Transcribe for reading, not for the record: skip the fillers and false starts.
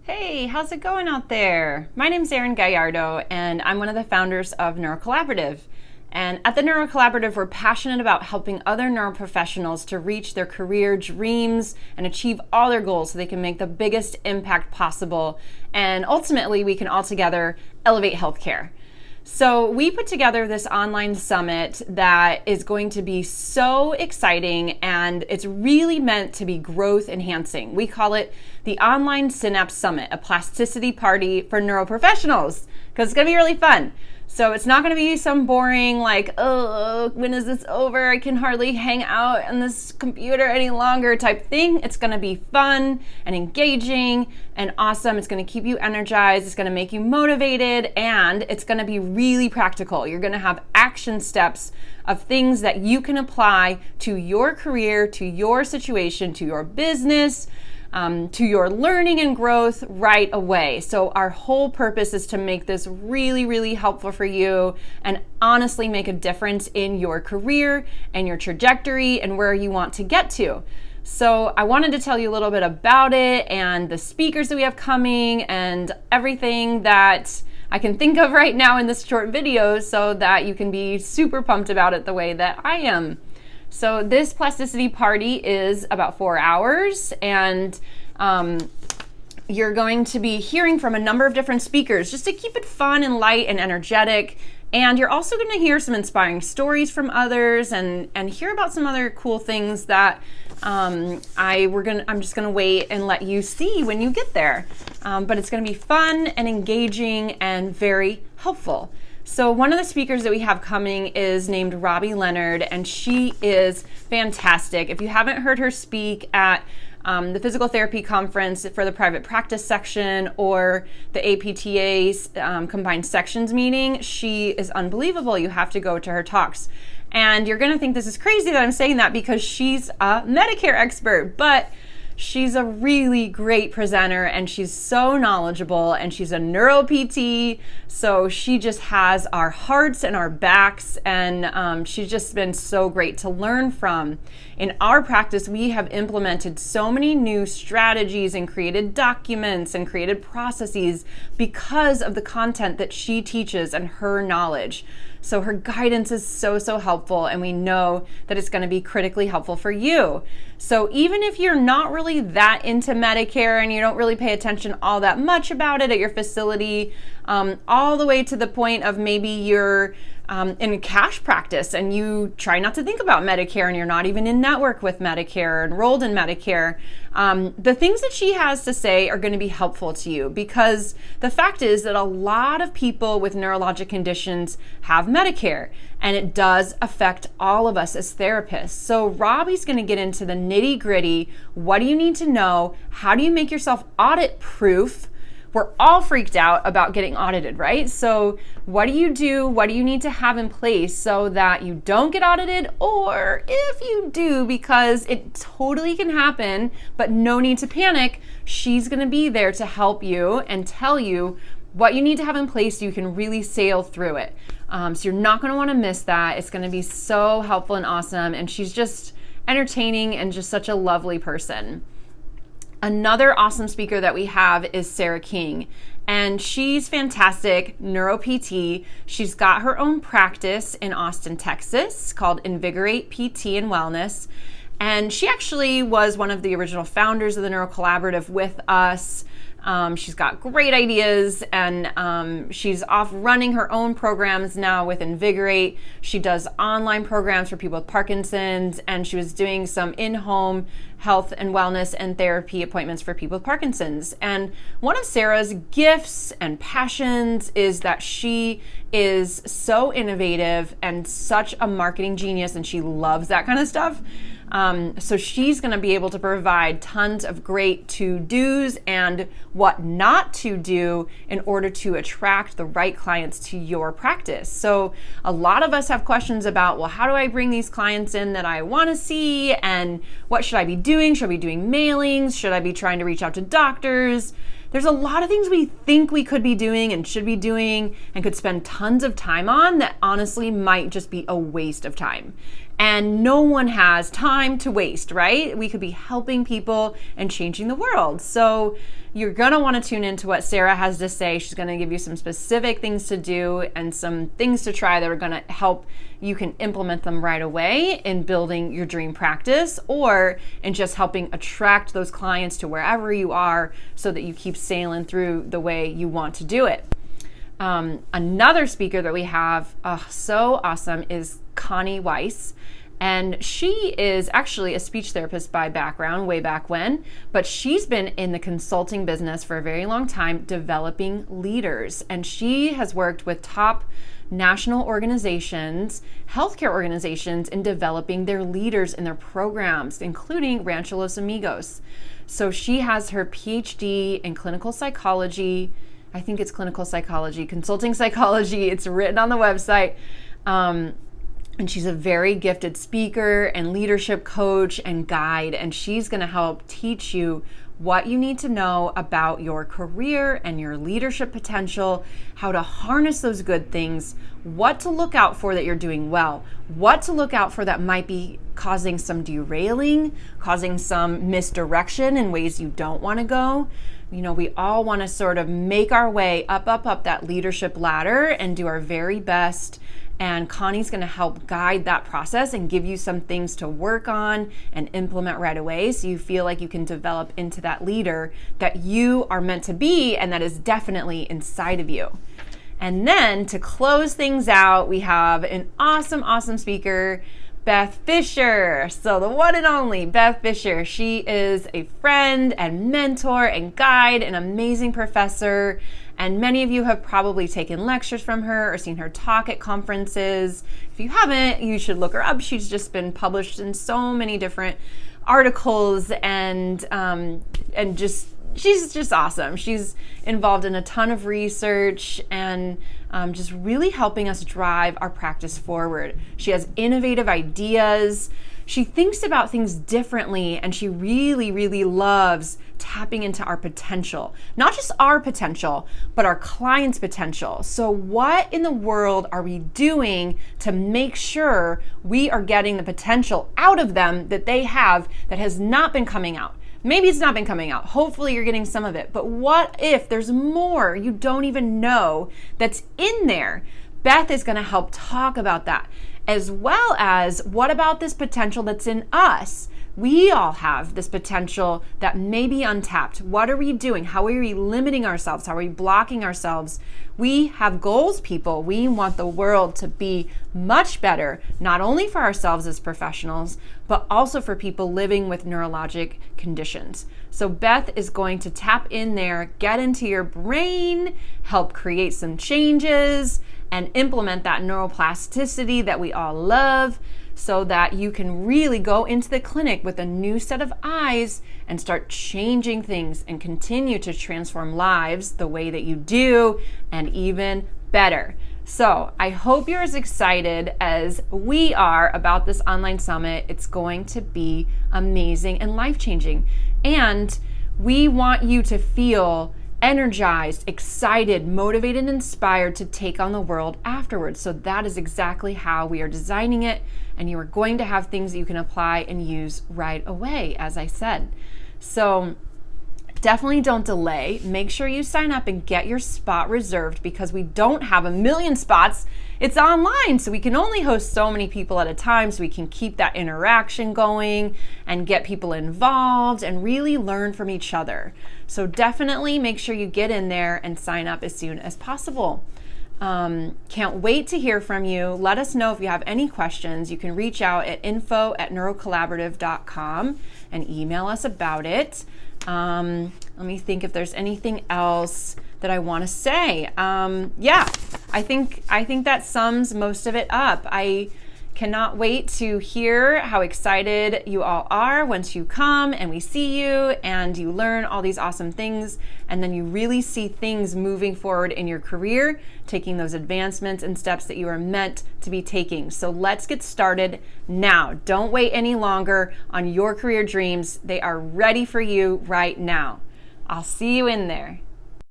Hey, how's it going out there? My name's Erin Gallardo, and I'm one of the founders of Neurocollaborative. And at the Neurocollaborative, we're passionate about helping other neuroprofessionals to reach their career dreams and achieve all their goals so they can make the biggest impact possible. And ultimately, we can all together elevate healthcare. So we put together this online summit that is going to be so exciting, and it's really meant to be growth enhancing. We call it the Online Synapse Summit, a plasticity party for neuroprofessionals, because it's going to be really fun. So it's not going to be some boring, like, oh, when is this over? I can hardly hang out on this computer any longer type thing. It's going to be fun and engaging and awesome. It's going to keep you energized. It's going to make you motivated, and it's going to be really practical. You're going to have action steps of things that you can apply to your career, to your situation, to your business, to your learning and growth right away. So our whole purpose is to make this really, really helpful for you and honestly make a difference in your career and your trajectory and where you want to get to. So I wanted to tell you a little bit about it and the speakers that we have coming and everything that I can think of right now in this short video so that you can be super pumped about it the way that I am. So this plasticity party is about 4 hours, and you're going to be hearing from a number of different speakers just to keep it fun and light and energetic. And you're also going to hear some inspiring stories from others and hear about some other cool things that I'm just going to wait and let you see when you get there. But it's going to be fun and engaging and very helpful. So one of the speakers that we have coming is named Robbie Leonard, and she is fantastic. If you haven't heard her speak at the physical therapy conference for the private practice section or the APTA's combined sections meeting, she is unbelievable. You have to go to her talks. And you're going to think this is crazy that I'm saying that because she's a Medicare expert, but she's a really great presenter, and she's so knowledgeable, and she's a neuro PT, so she just has our hearts and our backs, and she's just been so great to learn from. In our practice, we have implemented so many new strategies and created documents and created processes because of the content that she teaches and her knowledge. So her guidance is so helpful, and we know that it's going to be critically helpful for you. So even if you're not really that into Medicare and you don't really pay attention all that much about it at your facility, all the way to the point of maybe you're in a cash practice and you try not to think about Medicare and you're not even in network with Medicare or enrolled in Medicare, the things that she has to say are going to be helpful to you, because the fact is that a lot of people with neurologic conditions have Medicare, and it does affect all of us as therapists. So Robbie's going to get into the nitty gritty. What do you need to know? How do you make yourself audit proof? We're all freaked out about getting audited, right? So what do you do? What do you need to have in place so that you don't get audited? Or if you do, because it totally can happen, but no need to panic, she's gonna be there to help you and tell you what you need to have in place so you can really sail through it. So you're not gonna wanna miss that. It's gonna be so helpful and awesome. And she's just entertaining and just such a lovely person. Another awesome speaker that we have is Sarah King, and she's fantastic, neuro PT. She's got her own practice in Austin, Texas called Invigorate PT and Wellness, and she actually was one of the original founders of the Neurocollaborative with us. She's got great ideas, and she's off running her own programs now with Invigorate. She does online programs for people with Parkinson's, and she was doing some in-home health and wellness and therapy appointments for people with Parkinson's. And one of Sarah's gifts and passions is that she is so innovative and such a marketing genius, and she loves that kind of stuff. So she's going to be able to provide tons of great to-dos and what not to do in order to attract the right clients to your practice. So a lot of us have questions about, well, how do I bring these clients in that I want to see, and what should I be doing? Should I be doing mailings? Should I be trying to reach out to doctors? There's a lot of things we think we could be doing and should be doing and could spend tons of time on that honestly might just be a waste of time. And no one has time to waste, right? We could be helping people and changing the world. So you're gonna wanna tune into what Sarah has to say. She's gonna give you some specific things to do and some things to try that are gonna help you can implement them right away in building your dream practice or in just helping attract those clients to wherever you are so that you keep sailing through the way you want to do it. Another speaker that we have, so awesome, is Connie Weiss. And she is actually a speech therapist by background, way back when, but she's been in the consulting business for a very long time, developing leaders. And she has worked with top national organizations, healthcare organizations, in developing their leaders in their programs, including Rancho Los Amigos. So she has her PhD in clinical psychology. I think it's clinical psychology, consulting psychology. It's written on the website. And she's a very gifted speaker and leadership coach and guide. And she's going to help teach you what you need to know about your career and your leadership potential, how to harness those good things, what to look out for that you're doing well, what to look out for that might be causing some derailing, causing some misdirection in ways you don't want to go. You know, we all want to sort of make our way up that leadership ladder and do our very best. And Connie's going to help guide that process and give you some things to work on and implement right away so you feel like you can develop into that leader that you are meant to be and that is definitely inside of you. And then to close things out, we have an awesome speaker, Beth Fisher. So the one and only Beth Fisher. She is a friend and mentor and guide, an amazing professor. And many of you have probably taken lectures from her or seen her talk at conferences. If you haven't, you should look her up. She's just been published in so many different articles and she's just awesome. She's involved in a ton of research and just really helping us drive our practice forward. She has innovative ideas. She thinks about things differently, and she really loves tapping into our potential. Not just our potential, but our clients' potential. So what in the world are we doing to make sure we are getting the potential out of them that they have that has not been coming out? Maybe it's not been coming out. Hopefully you're getting some of it. But what if there's more you don't even know that's in there? Beth is going to help talk about that, as well as what about this potential that's in us? We all have this potential that may be untapped. What are we doing? How are we limiting ourselves? How are we blocking ourselves? We have goals, people. We want the world to be much better, not only for ourselves as professionals, but also for people living with neurologic conditions. So Beth is going to tap in there, get into your brain, help create some changes, and implement that neuroplasticity that we all love so that you can really go into the clinic with a new set of eyes and start changing things and continue to transform lives the way that you do and even better. So I hope you're as excited as we are about this online summit. It's going to be amazing and life-changing. And we want you to feel energized, excited, motivated, and inspired to take on the world afterwards. So that is exactly how we are designing it. And you are going to have things that you can apply and use right away, as I said. So definitely don't delay. Make sure you sign up and get your spot reserved because we don't have 1 million spots. It's online, so we can only host so many people at a time so we can keep that interaction going and get people involved and really learn from each other. So definitely make sure you get in there and sign up as soon as possible. Can't wait to hear from you. Let us know if you have any questions. You can reach out at info@neurocollaborative.com and email us about it. Let me think if there's anything else that I want to say. Yeah, I think that sums most of it up. I cannot wait to hear how excited you all are once you come and we see you and you learn all these awesome things and then you really see things moving forward in your career, taking those advancements and steps that you are meant to be taking. So let's get started now. Don't wait any longer on your career dreams. They are ready for you right now. I'll see you in there.